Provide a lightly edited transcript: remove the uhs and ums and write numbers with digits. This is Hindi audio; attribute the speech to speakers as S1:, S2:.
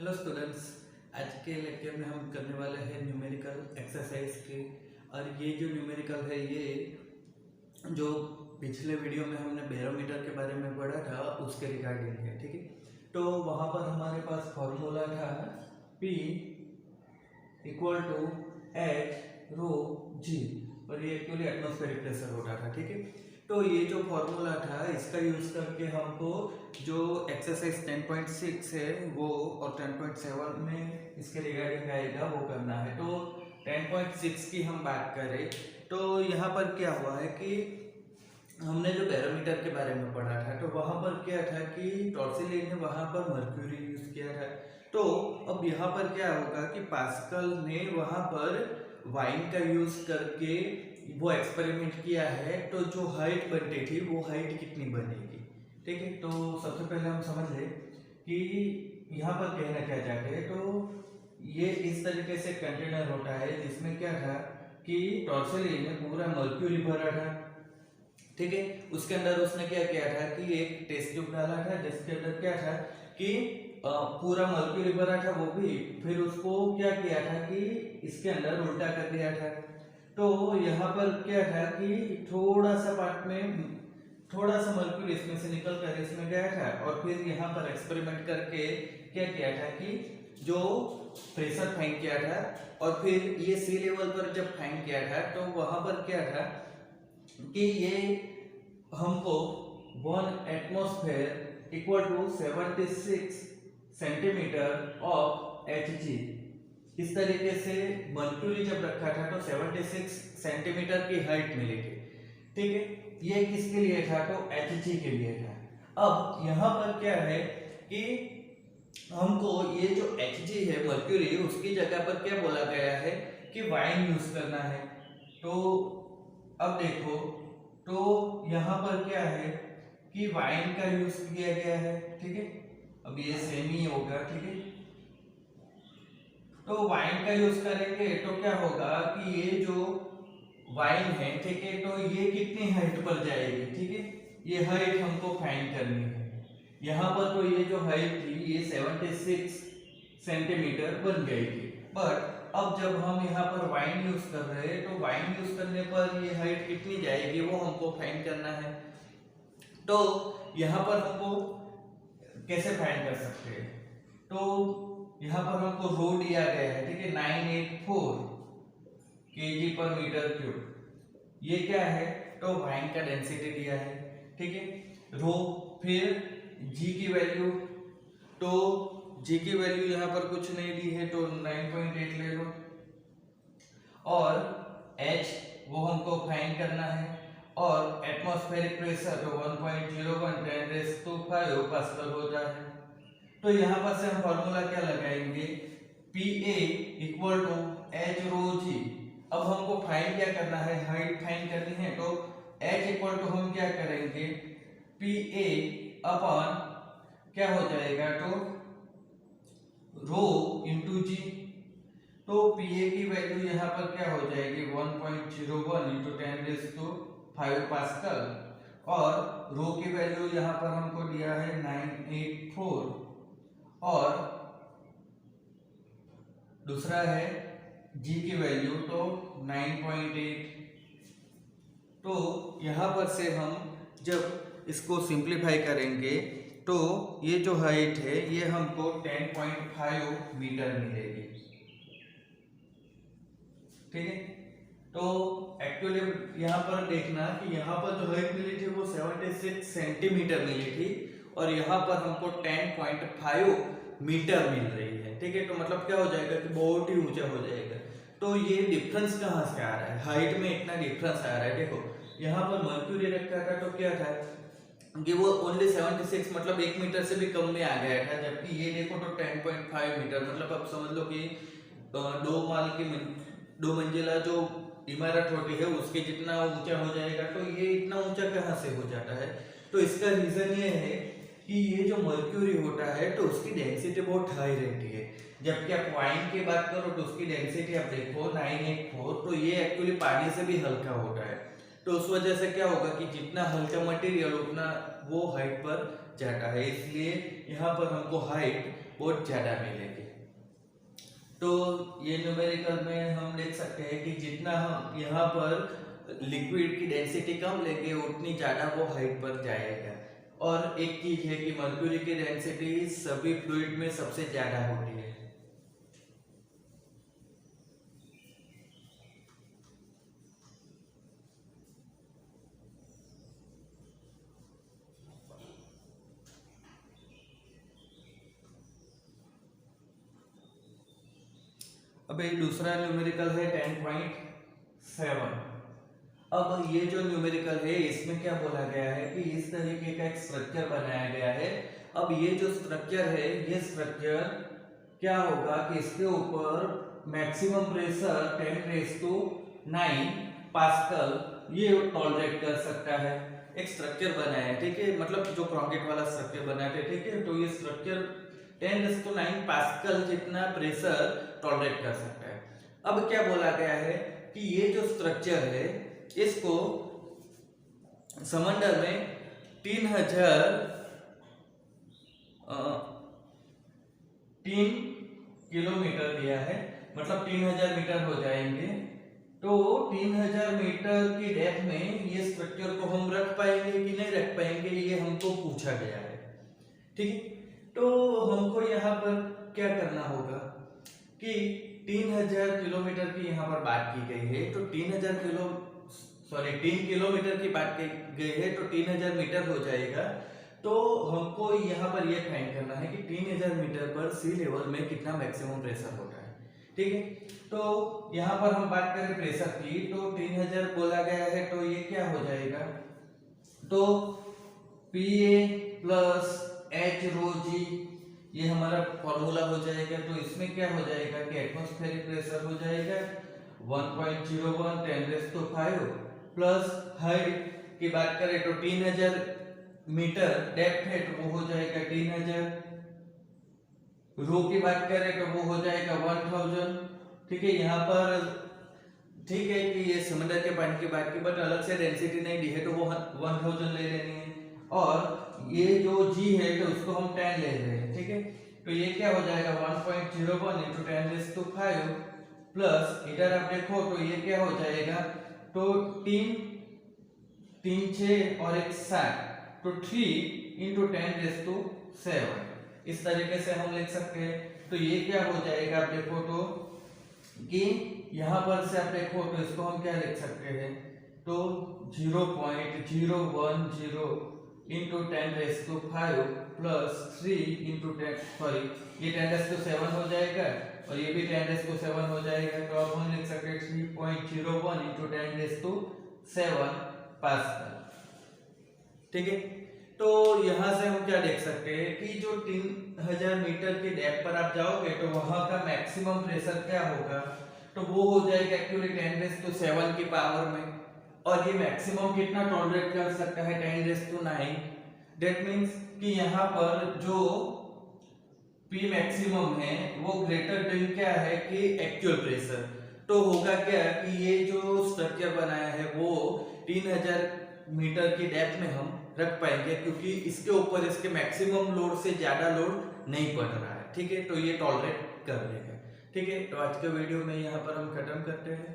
S1: हेलो स्टूडेंट्स, आज के लेक्चर में हम करने वाले हैं न्यूमेरिकल एक्सरसाइज के। और ये जो न्यूमेरिकल है ये जो पिछले वीडियो में हमने बैरोमीटर के बारे में पढ़ा था उसके रिगार्डिंग है। ठीक है, तो वहाँ पर हमारे पास फॉर्मूला था P = H रो G, और ये एक्चुअली एटमॉस्फेरिक प्रेशर होता था। ठीक है, तो ये जो फॉर्मूला था इसका यूज़ करके हमको जो एक्सरसाइज 10.6 है वो और 10.7 में इसके रिगार्डिंग आएगा वो करना है। तो 10.6 की हम बात करें तो यहाँ पर क्या हुआ है कि हमने जो बैरोमीटर के बारे में पढ़ा था तो वहाँ पर क्या था कि टॉर्सिली ने वहाँ पर मर्क्यूरी यूज़ किया था। तो अब यहाँ पर क्या होगा कि पास्कल ने वहाँ पर वाइन का यूज़ करके वो एक्सपेरिमेंट किया है, तो जो हाइट बनती थी वो हाइट कितनी बनेगी। ठीक है, तो सबसे पहले हम समझ लें कि यहाँ पर कहना क्या चाहते हैं। तो ये इस तरीके से कंटेनर होता है जिसमें क्या था कि टॉर्सिली ने पूरा मर्क्यूरी भरा था। ठीक है, उसके अंदर उसने क्या किया था कि एक टेस्ट ट्यूब डाला था जिसके अंदर क्या था कि पूरा मर्क्यूरी भरा था वो भी, फिर उसको क्या किया था कि इसके अंदर उल्टा कर दिया था। तो यहाँ पर क्या था कि थोड़ा सा पार्ट में थोड़ा सा मर्क्यूरी इसमें से निकल कर इसमें गया था, और फिर यहाँ पर एक्सपेरिमेंट करके क्या किया था कि जो प्रेशर फाइंड किया था, और फिर ये सी लेवल पर जब फाइंड किया था तो वहां पर क्या था कि ये हमको 1 एटमॉस्फेयर = 76 सेंटीमीटर ऑफ Hg, इस तरीके से मर्क्यूरी जब रखा था तो 76 सेंटीमीटर की हाइट मिलेगी। ठीक है, ये किसके लिए था तो Hg के लिए था। अब यहाँ पर क्या है कि हमको ये जो Hg है मर्क्यूरी, उसकी जगह पर क्या बोला गया है कि वाइन यूज करना है। तो अब देखो, तो यहाँ पर क्या है कि वाइन का यूज किया गया है। ठीक है, अब ये सेम ही होगा। ठीक है, तो वाइन का यूज करेंगे तो क्या होगा कि ये जो वाइन है, ठीक है, तो ये कितनी हाइट पर जाएगी। ठीक है, ये हाइट हमको फाइंड करनी है। यहाँ पर तो ये जो हाइट थी ये 76 सेंटीमीटर बन गई थी, बट अब जब हम यहाँ पर वाइन यूज कर रहे हैं तो वाइन यूज करने पर ये हाइट कितनी जाएगी वो हमको फाइंड करना है। तो यहाँ पर हमको कैसे फाइंड कर सकते हैं, तो यहाँ पर हमको रो दिया गया है। ठीक है, 984 kg/m³। ये क्या है तो वाइन का डेंसिटी दिया है। ठीक है, रो, फिर जी की वैल्यू, तो जी की वैल्यू यहाँ पर कुछ नहीं दी है तो 9.8 ले लो, और H वो हमको फाइंड करना है, और एटमॉस्फेरिक प्रेशर तो 1.01 10⁵ पास्कल होता है। तो यहाँ पर से हम फॉर्मूला क्या लगाएंगे, Pa = H रो G। अब हमको फाइंड क्या करना है, हाइट फाइंड करनी है, तो H = हम क्या करेंगे Pa अपॉन क्या हो जाएगा तो रो × G। तो Pa की वैल्यू यहाँ पर क्या हो जाएगी 1.01 × 10⁵ पास्कल, और रो की वैल्यू यहाँ पर हमको दिया है 984, और दूसरा है G की वैल्यू तो 9.8। तो यहाँ पर से हम जब इसको सिंप्लीफाई करेंगे तो ये जो हाइट है ये हमको 10.5 मीटर मिलेगी। ठीक है, तो एक्चुअली यहाँ पर देखना कि यहाँ पर जो हाइट मिली थी वो 76 सेंटीमीटर मिली थी, और यहाँ पर हमको 10.5 मीटर मिल रही है। ठीक है, तो मतलब क्या हो जाएगा कि बहुत ही ऊंचा हो जाएगा। तो ये डिफरेंस कहाँ से आ रहा है, हाइट में इतना डिफरेंस आ रहा है। देखो यहाँ पर मर्क्यूरी रखा था तो क्या था कि वो ओनली 76 मतलब 1 मीटर से भी कम में आ गया था, जबकि ये देखो तो 10.5 मीटर, मतलब आप समझ लो कि 2 मंजिला जो इमारत होती है उसके जितना ऊंचा हो जाएगा। तो ये इतना ऊंचा कहाँ से हो जाता है, तो इसका रीजन ये है कि ये जो मर्क्यूरी होता है तो उसकी डेंसिटी बहुत हाई रहती है, जबकि आप वाइन की बात करो तो उसकी डेंसिटी आप देखो 984, तो ये एक्चुअली पानी से भी हल्का होता है। तो उस वजह से क्या होगा कि जितना हल्का मटेरियल उतना वो हाइट पर जाता है, इसलिए यहाँ पर हमको हाइट बहुत ज़्यादा मिलेगी। तो ये न्यूमेरिकल में हम देख सकते हैं कि जितना हम यहाँ पर लिक्विड की डेंसिटी कम लेंगे उतनी ज़्यादा वो हाइट पर जाएगा। और एक चीज़ है कि मर्क्यूरी की डेंसिटी सभी फ्लूइड में सबसे ज़्यादा होती है। अब ये दूसरा न्यूमेरिकल है 10.7। अब ये जो न्यूमेरिकल है इसमें क्या बोला गया है कि इस तरीके का एक स्ट्रक्चर बनाया गया है। अब ये जो स्ट्रक्चर है ये स्ट्रक्चर क्या होगा कि इसके ऊपर मैक्सिमम प्रेशर 10⁻⁹ पास्कल ये टॉलरेट कर सकता है। एक स्ट्रक्चर बनाया है, ठीक है, मतलब जो क्रॉन्केट वाला स्ट्रक्चर बनाते हैं, ठीक है। तो ये स्ट्रक्चर 10⁹ पास्कल जितना प्रेशर टॉलरेट कर सकता है। अब क्या बोला गया है कि ये जो स्ट्रक्चर है इसको समंदर में 3 किलोमीटर दिया है, मतलब 3000 मीटर हो जाएंगे। तो 3000 मीटर की डेप्थ में ये स्ट्रक्चर को हम रख पाएंगे कि नहीं रख पाएंगे, ये हमको पूछा गया है, ठीक है। तो हमको यहाँ पर क्या करना होगा कि 3000 किलोमीटर की यहाँ पर बात की गई है, तो 3 किलोमीटर की बात की गई है, तो 3000 मीटर हो जाएगा। तो हमको यहाँ पर यह फाइंड करना है कि 3000 मीटर पर सी लेवल में कितना मैक्सिमम प्रेशर होता है, ठीक है। तो यहाँ पर हम बात करें प्रेशर की, तो 3000 बोला गया है, तो ये क्या हो जाएगा, तो PA प्लस HρG ये हमारा फॉर्मूला हो जाएगा। तो इसमें क्या हो जाएगा कि एटमॉस्फेरिक प्रेशर हो जाएगा 1.01 10⁵ प्लस हाइट की बात करें तो 3000 मीटर डेप्थ है तो वो हो जाएगा 3000, रो की बात करें तो वो हो जाएगा 1000, ठीक है। यहाँ पर ठीक है कि ये समुद्र के पानी की बात की, बट अलग से डेंसिटी नहीं दी है तो वो 1000 ले लेनी है। और ये जो G है तो उसको हम 10 ले रहे हैं, ठीक है। तो ये क्या हो जाएगा 1.01 × 10⁵ प्लस इधर आप देखो तो ये क्या हो जाएगा, तो 3 6 और 1 7, तो 3 × 10⁷ इस तरीके से हम लिख सकते हैं। तो ये क्या हो जाएगा आप देखो तो कि यहाँ पर से आप देखो तो इसको हम क्या लिख सकते हैं, तो 0.010 × 10⁵ प्लस 3 × 10 सॉरी ये 10⁷ हो जाएगा और ये भी 10⁷ हो जाएगा। तो अब हम लिख सकते हैं 3.01 × 10⁷ पास्कल, ठीक है। तो यहाँ से हम क्या देख सकते हैं कि जो 3000 मीटर की डेप्थ पर आप जाओगे तो वहां का मैक्सिमम प्रेशर क्या होगा, तो वो हो जाएगा एक्चुअली 10⁷ की पावर में। और ये मैक्सिमम कितना टॉलरेट कर सकता है 10⁹ दैट मींस कि यहाँ पर जो P मैक्सिमम है वो ग्रेटर देन क्या है कि एक्चुअल प्रेशर। तो होगा क्या कि ये जो स्ट्रक्चर बनाया है वो 3000 मीटर की डेप्थ में हम रख पाएंगे, क्योंकि इसके ऊपर इसके मैक्सिमम लोड से ज्यादा लोड नहीं पड़ रहा है, ठीक है। तो ये टॉलरेट कर लेगा, ठीक है। तो आज के वीडियो में यहाँ पर हम खत्म करते हैं।